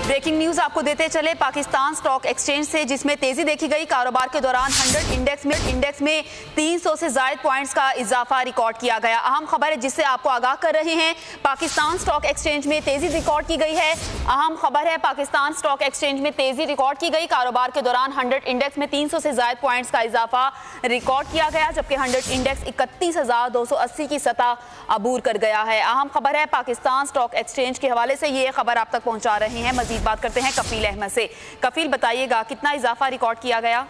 Breaking news आपको देते चले पाकिस्तान स्टॉक एक्सचेंज से, जिसमें तेजी देखी गई। कारोबार के दौरान 100 इंडेक्स में 300 से ज्यादा पॉइंट्स का इजाफा रिकॉर्ड किया गया। अहम खबर है जिससे आपको आगाह कर रहे हैं। पाकिस्तान स्टॉक एक्सचेंज में तेजी रिकॉर्ड की गई है। अहम खबर है, पाकिस्तान स्टॉक एक्सचेंज में तेजी रिकॉर्ड की गई। कारोबार के दौरान 100 इंडेक्स में 300 से ज्यादा पॉइंट्स का इजाफा रिकॉर्ड किया गया, जबकि 100 इंडेक्स 31,280 की सतह अबूर कर गया है। अहम खबर है, पाकिस्तान स्टॉक एक्सचेंज के हवाले से ये खबर आप तक पहुंचा रहे हैं। मजीद बात करते हैं कफील अहमद से। कफील, बताइएगा कितना इजाफा रिकॉर्ड किया गया?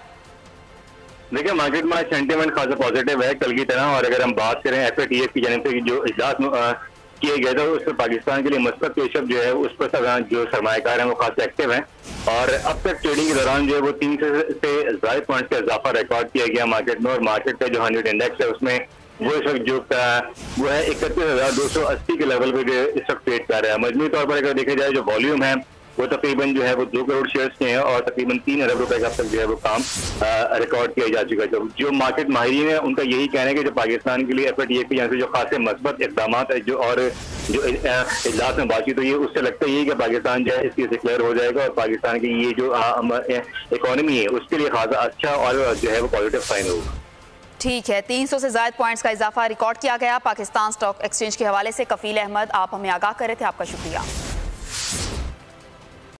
देखिए, मार्केट में सेंटीमेंट खासा पॉजिटिव है कल की तरह। और अगर हम बात करें FATF की जानिब से जो इजलास किए गए थे, उसमें पाकिस्तान के लिए मुस्बत पेशरफ जो है उस पर जो सरमायाकार हैं वो खास एक्टिव हैं। और अब तक ट्रेडिंग के दौरान जो है वो 300 से ज्यादा पॉइंट्स का इजाफा रिकॉर्ड किया गया मार्केट में। और मार्केट का जो 100 इंडेक्स है उसमें वो इस वक्त जो वो है 31,280 के लेवल पे जो इस वक्त ट्रेड कर रहा है। मजमूई तौर पर अगर देखा जाए जो वॉल्यूम है वो तकरीबन जो है वो 2 करोड़ शेयर्स के हैं और तकरीबन 3 अरब रुपए का अब तक जो है वो काम रिकॉर्ड किया जा चुका है। जो मार्केट माहिरीन है उनका यही कहना है कि जो पाकिस्तान के लिए FATF की यहाँ से जो खासे मस्बत इकदाम है जो इजलास में बातचीत हुई है, उससे लगता है कि पाकिस्तान जो है इसकी डिक्लेयर हो जाएगा और पाकिस्तान की ये जो इकोनॉमी है उसके लिए खासा अच्छा और जो है वो पॉजिटिव साइन होगा। ठीक है, 300 से ज्यादा पॉइंट्स का इजाफा रिकॉर्ड किया गया पाकिस्तान स्टॉक एक्सचेंज के हवाले से। कफील अहमद, आप हमें आगाह कर रहे थे, आपका शुक्रिया।